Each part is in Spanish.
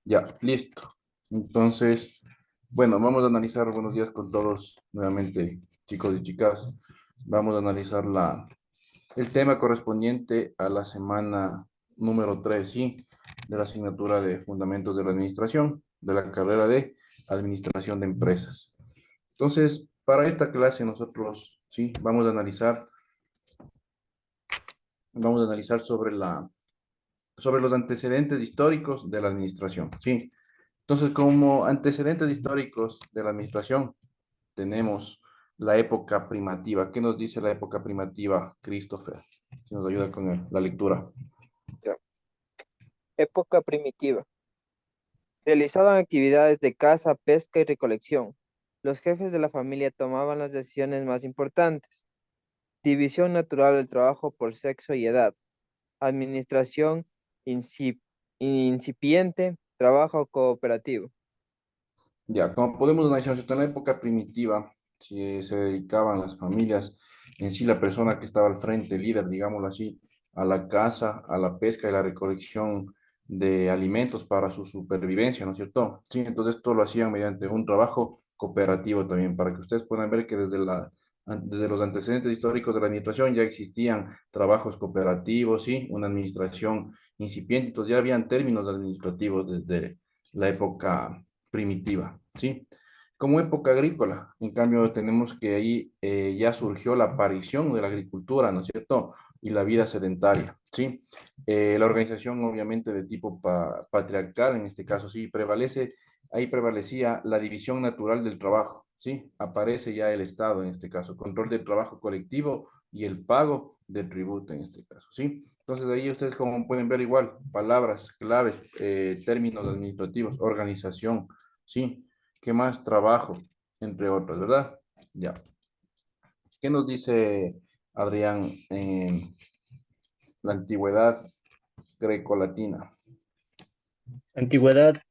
Ya, listo. Entonces, bueno, vamos a analizar, buenos días con todos nuevamente, chicos y chicas. Vamos a analizar el tema correspondiente a la semana número 3, ¿sí? De la asignatura de Fundamentos de la Administración, de la carrera de Administración de Empresas. Entonces, para esta clase nosotros, ¿sí? Vamos a analizar sobre los antecedentes históricos de la administración, ¿sí? Entonces, como antecedentes históricos de la administración, tenemos la época primativa. ¿Qué nos dice la época primativa, Christopher? Si nos ayuda con la lectura. Ya. Época primitiva. Realizaban actividades de caza, pesca y recolección. Los jefes de la familia tomaban las decisiones más importantes. División natural del trabajo por sexo y edad. Administración incip- incipiente. Trabajo cooperativo. Ya, como podemos analizar, ¿cierto? En la época primitiva, si se dedicaban las familias, en sí la persona que estaba al frente, líder, digámoslo así, a la caza, a la pesca y la recolección de alimentos para su supervivencia, ¿no es cierto? Sí, entonces esto lo hacían mediante un trabajo cooperativo también, para que ustedes puedan ver que desde los antecedentes históricos de la administración ya existían trabajos cooperativos, sí, una administración incipiente, entonces ya habían términos administrativos desde la época primitiva, ¿sí? Como época agrícola, en cambio, tenemos que ahí ya surgió la aparición de la agricultura, ¿no es cierto? Y la vida sedentaria, ¿sí? La organización, obviamente, de tipo patriarcal, en este caso, sí, ahí prevalecía la división natural del trabajo, ¿sí? Aparece ya el Estado, en este caso, control del trabajo colectivo y el pago del tributo, en este caso, ¿sí? Entonces, ahí ustedes, como pueden ver, igual, palabras claves, términos administrativos, organización, ¿sí? ¿Qué más? Trabajo, entre otros, ¿verdad? Ya. ¿Qué nos dice Adrián en la antigüedad grecolatina? Antigüedad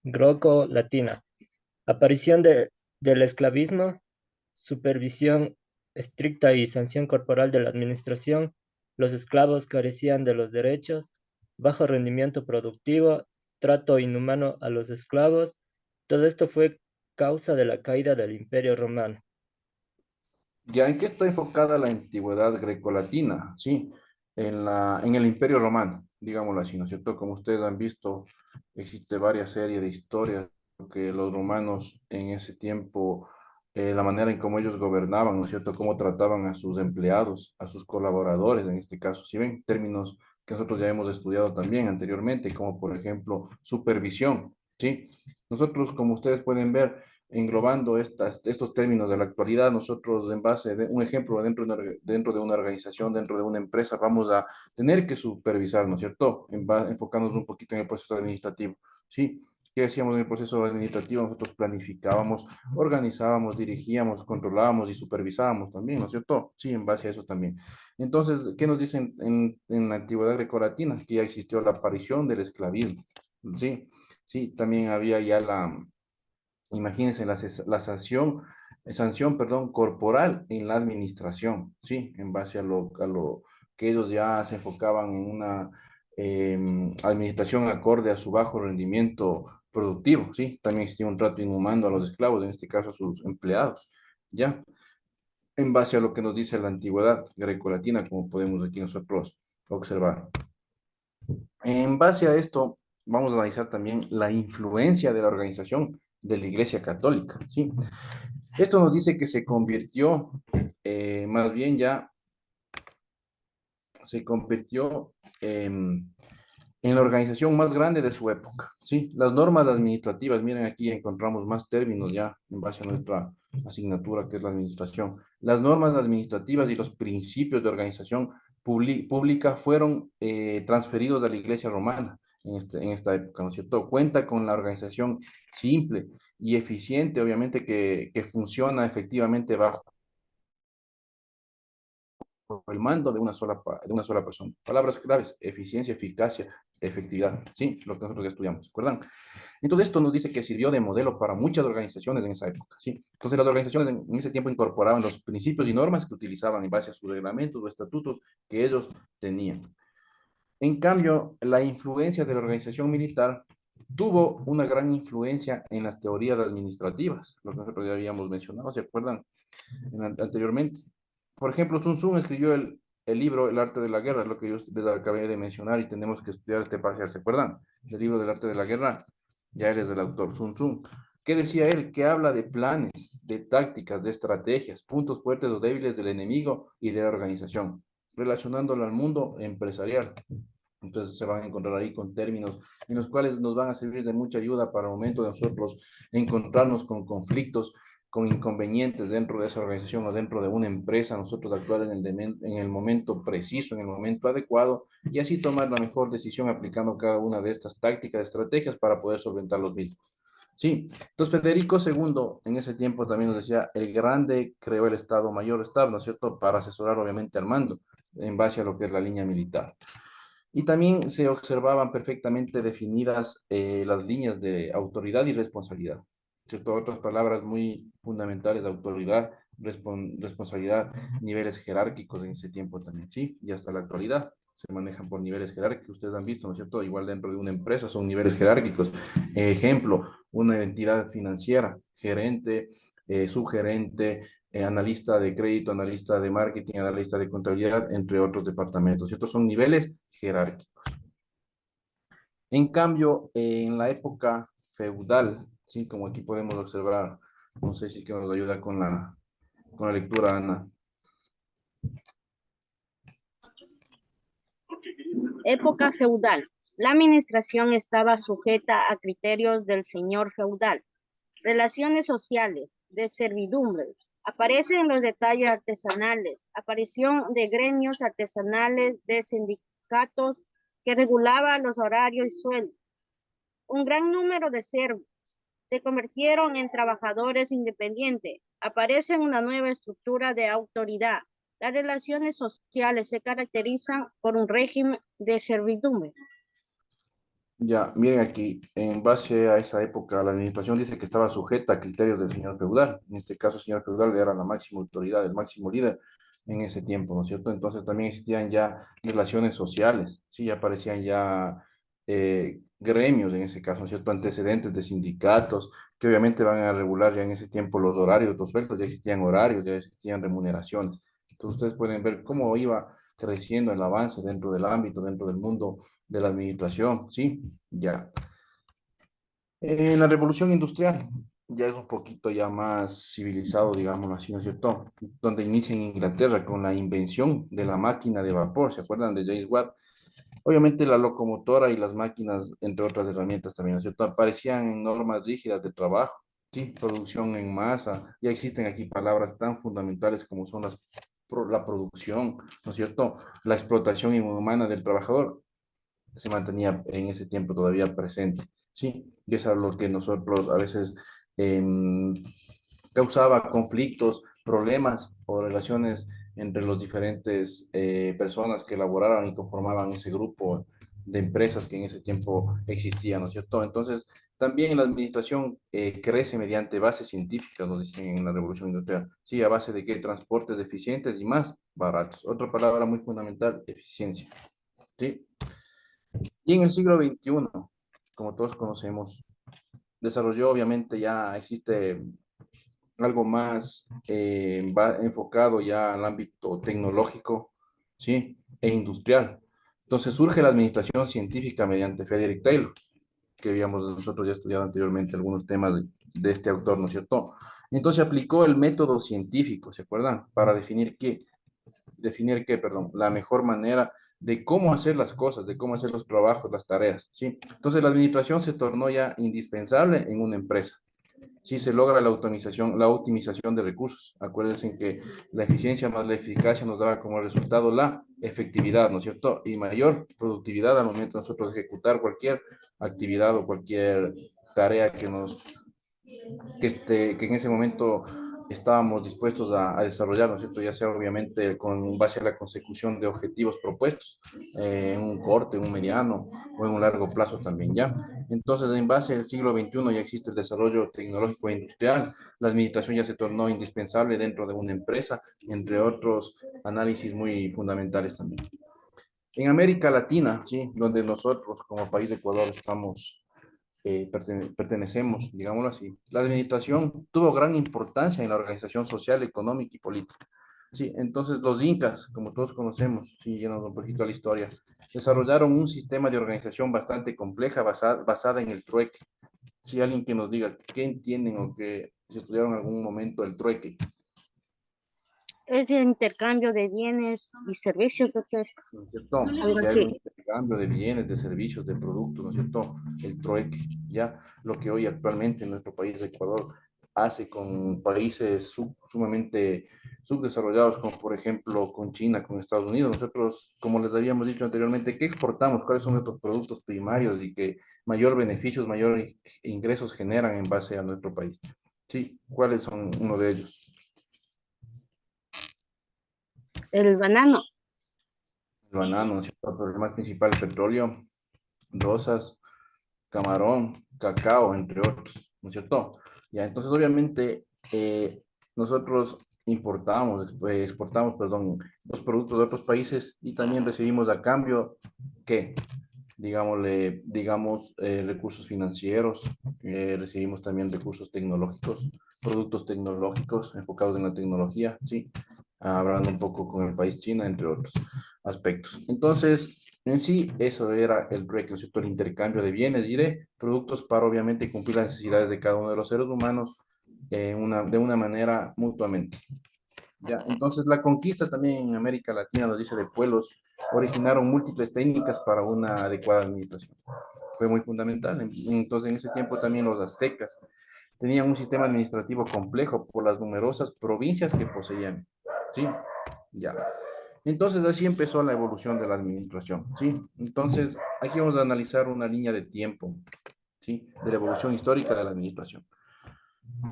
greco-latina. Aparición del esclavismo, supervisión estricta y sanción corporal de la administración. Los esclavos carecían de los derechos, bajo rendimiento productivo, trato inhumano a los esclavos. Todo esto fue causa de la caída del Imperio Romano. ¿Ya en qué está enfocada la antigüedad grecolatina? Sí, en el Imperio Romano, digámoslo así, ¿no es cierto? Como ustedes han visto, existe varias series de historias que los romanos en ese tiempo, la manera en cómo ellos gobernaban, ¿no es cierto? Cómo trataban a sus empleados, a sus colaboradores, en este caso, si ven, términos que nosotros ya hemos estudiado también anteriormente, como por ejemplo supervisión, ¿sí? Nosotros, como ustedes pueden ver, englobando estos términos de la actualidad, nosotros en base de un ejemplo dentro de una organización, dentro de una empresa, vamos a tener que supervisar, ¿no es cierto? Enfocándonos un poquito en el proceso administrativo, ¿sí? ¿Qué hacíamos en el proceso administrativo? Nosotros planificábamos, organizábamos, dirigíamos, controlábamos y supervisábamos también, ¿no es cierto? Sí, en base a eso también. Entonces, ¿qué nos dicen en la antigüedad grecolatina? Que ya existió la aparición del esclavismo, ¿sí? Sí, también había ya imagínense la sanción, perdón, corporal en la administración, ¿sí? En base a lo que ellos ya se enfocaban en una administración acorde a su bajo rendimiento productivo, ¿sí? También existía un trato inhumano a los esclavos, en este caso a sus empleados, ¿ya? En base a lo que nos dice la antigüedad grecolatina, como podemos aquí nosotros observar. En base a esto, vamos a analizar también la influencia de la organización de la Iglesia Católica, ¿sí? Esto nos dice que se convirtió, más bien ya, se convirtió en la organización más grande de su época, ¿sí? Las normas administrativas, miren aquí encontramos más términos ya en base a nuestra asignatura que es la administración. Las normas administrativas y los principios de organización pública fueron transferidos a la Iglesia Romana en esta época, ¿no es cierto? Cuenta con la organización simple y eficiente, obviamente, que funciona efectivamente bajo el mando de una sola persona. Palabras claves: eficiencia, eficacia, efectividad. Sí, lo que nosotros ya estudiamos, ¿se acuerdan? Entonces, esto nos dice que sirvió de modelo para muchas organizaciones en esa época, ¿sí? Entonces, las organizaciones en ese tiempo incorporaban los principios y normas que utilizaban en base a sus reglamentos o estatutos que ellos tenían. En cambio, la influencia de la organización militar tuvo una gran influencia en las teorías administrativas, lo que nosotros ya habíamos mencionado, ¿se acuerdan? Anteriormente. Por ejemplo, Sun Tzu escribió el libro El arte de la guerra, lo que yo les acabé de mencionar y tenemos que estudiar este parcial, ¿se acuerdan? El libro del arte de la guerra, ya él es el autor, Sun Tzu. ¿Qué decía él? Que habla de planes, de tácticas, de estrategias, puntos fuertes o débiles del enemigo y de la organización, relacionándolo al mundo empresarial. Entonces se van a encontrar ahí con términos en los cuales nos van a servir de mucha ayuda para el momento de nosotros encontrarnos con conflictos, con inconvenientes dentro de esa organización o dentro de una empresa, nosotros actuar en el momento preciso, en el momento adecuado y así tomar la mejor decisión aplicando cada una de estas tácticas, estrategias para poder solventar los mismos. Sí, entonces Federico II en ese tiempo también nos decía, el grande creó el Estado Mayor Estado, ¿no es cierto?, para asesorar obviamente al mando en base a lo que es la línea militar. Y también se observaban perfectamente definidas las líneas de autoridad y responsabilidad. ¿Cierto? Otras palabras muy fundamentales, autoridad, responsabilidad, niveles jerárquicos en ese tiempo también, sí, y hasta la actualidad se manejan por niveles jerárquicos, ustedes han visto, ¿no es cierto? Igual dentro de una empresa son niveles jerárquicos. Ejemplo, una entidad financiera, gerente, subgerente, analista de crédito, analista de marketing, analista de contabilidad, entre otros departamentos. Estos son niveles jerárquicos. En cambio, en la época feudal, ¿sí? Como aquí podemos observar, no sé si que nos ayuda con la lectura, Ana. Época feudal. La administración estaba sujeta a criterios del señor feudal. Relaciones sociales, de servidumbres. Aparecen los detalles artesanales. Aparición de gremios artesanales, de sindicatos que regulaban los horarios y sueldos. Un gran número de servos se convirtieron en trabajadores independientes. Aparece una nueva estructura de autoridad. Las relaciones sociales se caracterizan por un régimen de servidumbre. Ya, miren aquí, en base a esa época, la administración dice que estaba sujeta a criterios del señor feudal. En este caso, el señor feudal era la máxima autoridad, el máximo líder en ese tiempo, ¿no es cierto? Entonces también existían ya relaciones sociales, sí, ya aparecían ya gremios en ese caso, ¿no es cierto? Antecedentes de sindicatos, que obviamente van a regular ya en ese tiempo los horarios, los sueldos, ya existían horarios, ya existían remuneraciones. Entonces ustedes pueden ver cómo iba creciendo el avance dentro del ámbito, dentro del mundo de la administración, ¿sí? Ya. En la revolución industrial ya es un poquito ya más civilizado, digamos así, ¿no es cierto? Donde inicia en Inglaterra con la invención de la máquina de vapor, ¿se acuerdan de James Watt? Obviamente la locomotora y las máquinas, entre otras herramientas también, ¿no es cierto? Aparecían en normas rígidas de trabajo, ¿sí? Producción en masa, ya existen aquí palabras tan fundamentales como son la producción, ¿no es cierto? La explotación inhumana del trabajador se mantenía en ese tiempo todavía presente, ¿sí? Y eso es lo que nosotros a veces em, causaba conflictos, problemas o relaciones entre los diferentes personas que elaboraban y conformaban ese grupo de empresas que en ese tiempo existían, ¿no es cierto? Entonces, también la administración crece mediante bases científicas, nos decían en la Revolución Industrial. Sí, a base de que transportes eficientes y más baratos. Otra palabra muy fundamental, eficiencia. ¿Sí? Y en el siglo XXI, como todos conocemos, desarrolló, obviamente, ya existe algo más enfocado ya al ámbito tecnológico, ¿sí? E industrial. Entonces surge la administración científica mediante Frederick Taylor, que habíamos nosotros ya estudiado anteriormente algunos temas de este autor, ¿no es cierto? Entonces aplicó el método científico, ¿se acuerdan? Para perdón, la mejor manera de cómo hacer las cosas, de cómo hacer los trabajos, las tareas, ¿sí? Entonces la administración se tornó ya indispensable en una empresa. Sí, se logra la optimización de recursos. Acuérdense que la eficiencia más la eficacia nos daba como resultado la efectividad, ¿no es cierto? Y mayor productividad al momento de nosotros ejecutar cualquier actividad o cualquier tarea que en ese momento estábamos dispuestos a desarrollar, ¿no es cierto? Ya sea obviamente con base a la consecución de objetivos propuestos, en un corto, en un mediano o en un largo plazo también, ¿ya? Entonces, en base al siglo XXI ya existe el desarrollo tecnológico e industrial, la administración ya se tornó indispensable dentro de una empresa, entre otros análisis muy fundamentales también. En América Latina, ¿sí? Donde nosotros como país de Ecuador estamos pertenecemos, digámoslo así. La administración tuvo gran importancia en la organización social, económica y política. Sí, entonces los incas, como todos conocemos, siguiendo un poquito la historia, desarrollaron un sistema de organización bastante compleja basada en el trueque. Si alguien que nos diga qué entienden o que si estudiaron en algún momento el trueque, Ese intercambio de bienes y servicios, doctor. ¿no es cierto? Algo Que hay un así. intercambio de bienes, de servicios, de productos, ¿no es cierto? El trueque, ya lo que hoy actualmente en nuestro país, Ecuador, hace con países sumamente subdesarrollados, como por ejemplo con China, con Estados Unidos. Nosotros, como les habíamos dicho anteriormente, ¿qué exportamos? ¿Cuáles son nuestros productos primarios y que mayor beneficios, mayor ingresos generan en base a nuestro país? Sí, ¿cuáles son uno de ellos? El banano. El banano, ¿no es cierto? Pero el más principal, el petróleo, rosas, camarón, cacao, entre otros, ¿no es cierto? Ya, entonces obviamente nosotros importamos, exportamos, perdón, los productos de otros países y también recibimos a cambio, ¿qué? Digámosle, digamos, recursos financieros, recibimos también recursos tecnológicos, productos tecnológicos enfocados en la tecnología, ¿sí? Hablando un poco con el país China, entre otros aspectos. Entonces, en sí, eso era el REC, ¿no es cierto? El intercambio de bienes y de productos para obviamente cumplir las necesidades de cada uno de los seres humanos de una manera mutuamente. ¿Ya? Entonces, la conquista también en América Latina, nos dice, de pueblos, originaron múltiples técnicas para una adecuada administración. Fue muy fundamental. Entonces, en ese tiempo también los aztecas tenían un sistema administrativo complejo por las numerosas provincias que poseían. ¿Sí? Ya. Entonces, así empezó la evolución de la administración. ¿Sí? Entonces, aquí vamos a analizar una línea de tiempo. ¿Sí? De la evolución histórica de la administración.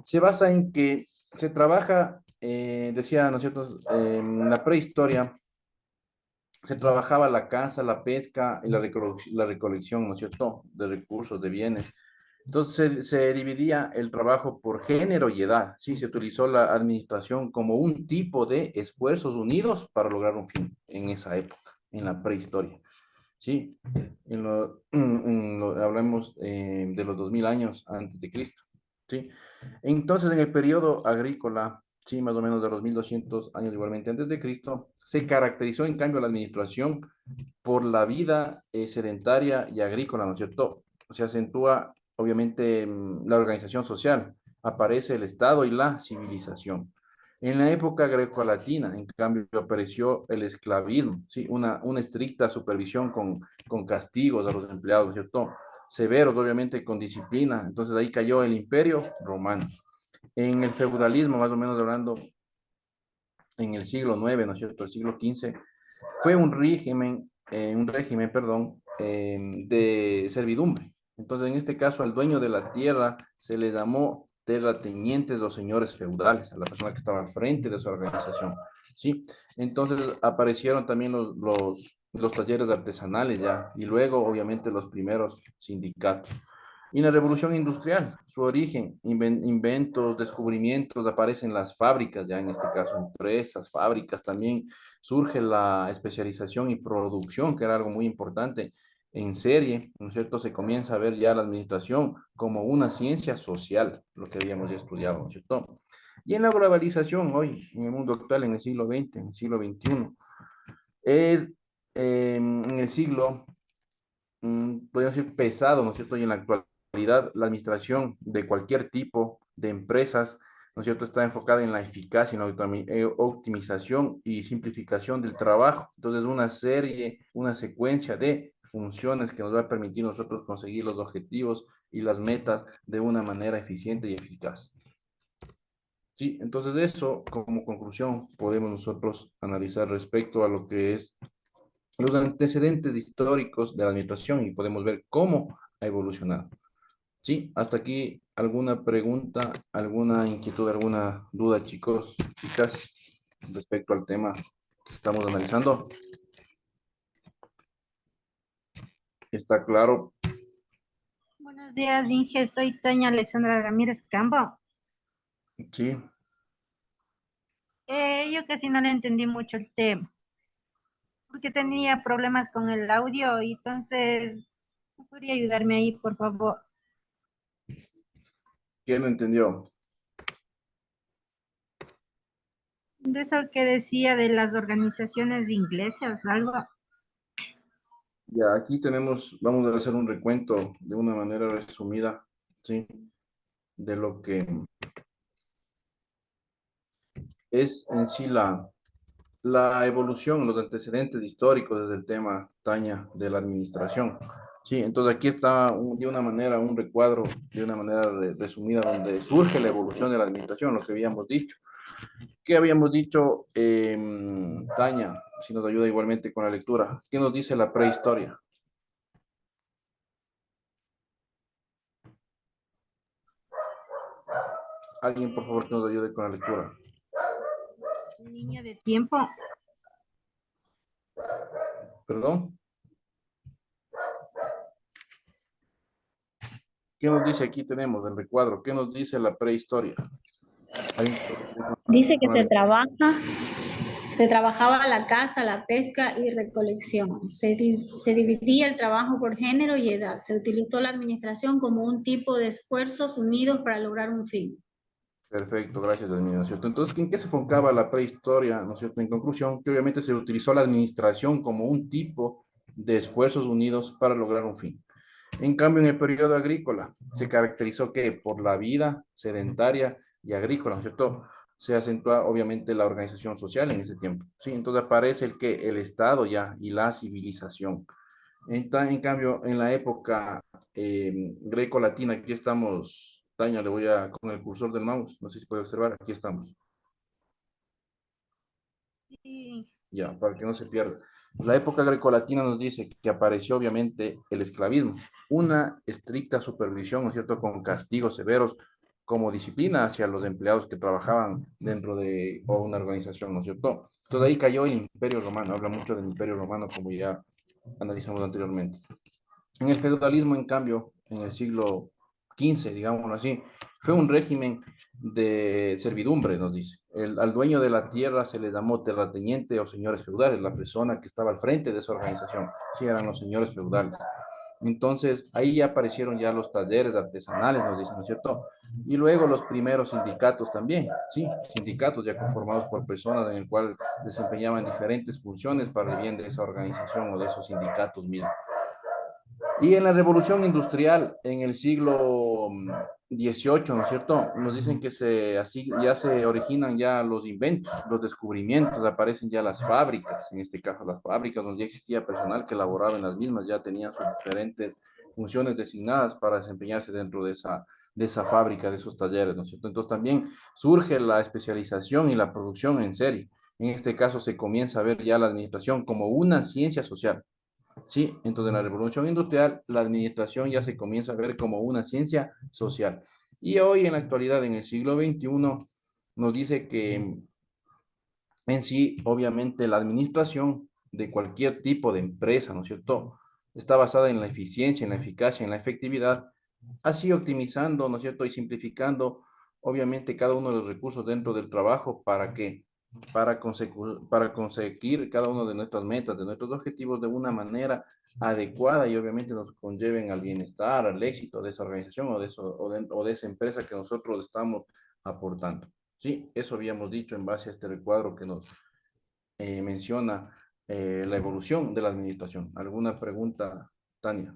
Se basa en que se trabaja, decía, ¿no es cierto?, en la prehistoria se trabajaba la caza, la pesca y la recolección, ¿no es cierto?, de recursos, de bienes. Entonces se dividía el trabajo por género y edad, ¿sí? Se utilizó la administración como un tipo de esfuerzos unidos para lograr un fin en esa época, en la prehistoria, ¿sí? Hablamos de los 2000 años antes de Cristo, ¿sí? Entonces, en el periodo agrícola, sí, más o menos de los 1200 años igualmente antes de Cristo, se caracterizó en cambio la administración por la vida sedentaria y agrícola, ¿no es cierto? Se acentúa, obviamente, la organización social, aparece el Estado y la civilización. En la época greco-latina, en cambio, apareció el esclavismo, ¿sí? Una estricta supervisión con castigos a los empleados, ¿no es cierto? Severos, obviamente, con disciplina. Entonces ahí cayó el imperio romano. En el feudalismo, más o menos hablando, en el siglo IX, ¿no es cierto? El siglo XV, fue un régimen, perdón, de servidumbre. Entonces, en este caso, al dueño de la tierra se le llamó terratenientes o señores feudales, a la persona que estaba al frente de su organización, ¿sí? Entonces, aparecieron también los talleres artesanales ya, y luego, obviamente, los primeros sindicatos. Y en la revolución industrial, su origen, inventos, descubrimientos, aparecen las fábricas, ya en este caso empresas, fábricas, también surge la especialización y producción, que era algo muy importante en serie, ¿no es cierto? Se comienza a ver ya la administración como una ciencia social, lo que habíamos ya estudiado, ¿no es cierto? Y en la globalización hoy, en el mundo actual, en el siglo XX, en el siglo XXI, es en el siglo podríamos decir, pesado, ¿no es cierto? Y en la actualidad, la administración de cualquier tipo de empresas, ¿no es cierto?, está enfocada en la eficacia, en la optimización y simplificación del trabajo. Entonces, una secuencia de funciones que nos va a permitir nosotros conseguir los objetivos y las metas de una manera eficiente y eficaz. Sí, entonces eso como conclusión podemos nosotros analizar respecto a lo que es los antecedentes históricos de la administración y podemos ver cómo ha evolucionado. Sí, hasta aquí alguna pregunta, alguna inquietud, alguna duda, chicos, chicas, respecto al tema que estamos analizando. ¿Está claro? Buenos días, Inge. Soy Toña Alexandra Ramírez Campo. Sí, Yo casi no le entendí mucho el tema, porque tenía problemas con el audio y entonces, ¿no podría ayudarme ahí, por favor? ¿Quién lo entendió? De eso que decía de las organizaciones inglesas, algo. Ya, aquí tenemos, vamos a hacer un recuento de una manera resumida, ¿sí? De lo que es en sí la evolución, los antecedentes históricos desde el tema, Tania, de la administración. Sí, entonces aquí está de una manera un recuadro, de una manera resumida, donde surge la evolución de la administración, lo que habíamos dicho. ¿Qué habíamos dicho, Tania? Si nos ayuda igualmente con la lectura. ¿Qué nos dice la prehistoria? Alguien, por favor, que nos ayude con la lectura. Línea de tiempo. ¿Perdón? ¿Qué nos dice aquí? Tenemos el recuadro. ¿Qué nos dice la prehistoria? ¿Alguien que nos ayude Dice que con la lectura? se trabajaba la caza, la pesca y recolección. Se dividía el trabajo por género y edad. Se utilizó la administración como un tipo de esfuerzos unidos para lograr un fin. Perfecto, gracias, Admin, ¿no es cierto? Entonces, ¿en qué se enfocaba la prehistoria, ¿no es cierto? En conclusión, que obviamente se utilizó la administración como un tipo de esfuerzos unidos para lograr un fin. En cambio, en el periodo agrícola se caracterizó que por la vida sedentaria y agrícola, ¿no es cierto? Se acentúa obviamente la organización social en ese tiempo, ¿sí? Entonces aparece el Estado ya y la civilización. En cambio, en la época greco-latina, aquí estamos, Tania, le voy a, con el cursor del mouse, no sé si puede observar, aquí estamos. Sí. Ya, para que no se pierda. La época grecolatina nos dice que apareció obviamente el esclavismo, una estricta supervisión, ¿no es cierto?, con castigos severos como disciplina hacia los empleados que trabajaban dentro de una organización, ¿no es cierto? Entonces ahí cayó el Imperio Romano, habla mucho del Imperio Romano como ya analizamos anteriormente. En el feudalismo, en cambio, en el siglo XV, digámoslo así, fue un régimen de servidumbre, nos dice. Al dueño de la tierra se le llamó terrateniente o señores feudales, la persona que estaba al frente de esa organización. Sí, eran los señores feudales. Entonces, ahí ya aparecieron ya los talleres artesanales, nos dicen, ¿no es cierto? Y luego los primeros sindicatos también, sí, sindicatos ya conformados por personas en el cual desempeñaban diferentes funciones para el bien de esa organización o de esos sindicatos mismos. Y en la revolución industrial, en el siglo XVIII, ¿no es cierto? Nos dicen que así ya se originan ya los inventos, los descubrimientos, aparecen ya las fábricas, en este caso las fábricas donde ya existía personal que laboraba en las mismas, ya tenían sus diferentes funciones designadas para desempeñarse dentro de esa fábrica, de esos talleres, ¿no es cierto? Entonces también surge la especialización y la producción en serie. En este caso se comienza a ver ya la administración como una ciencia social. Sí, entonces en la revolución industrial la administración ya se comienza a ver como una ciencia social. Y hoy en la actualidad, en el siglo XXI, nos dice que en sí, obviamente, la administración de cualquier tipo de empresa, ¿no es cierto? Está basada en la eficiencia, en la eficacia, en la efectividad, así optimizando, ¿no es cierto? Y simplificando, obviamente, cada uno de los recursos dentro del trabajo. ¿Para qué? Para conseguir cada uno de nuestras metas, de nuestros objetivos de una manera adecuada y obviamente nos conlleven al bienestar, al éxito de esa organización o de esa empresa que nosotros estamos aportando. Sí, eso habíamos dicho en base a este recuadro que nos menciona la evolución de la administración. ¿Alguna pregunta, Tania?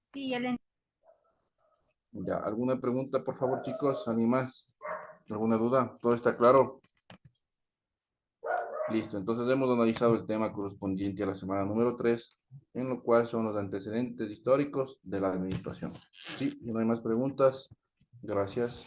Sí, el Ya, ¿alguna pregunta, por favor, chicos? ¿Alguien más? ¿Alguna duda? ¿Todo está claro? Listo, entonces hemos analizado el tema correspondiente a la semana número 3, en lo cual son los antecedentes históricos de la administración. Sí, y no hay más preguntas. Gracias.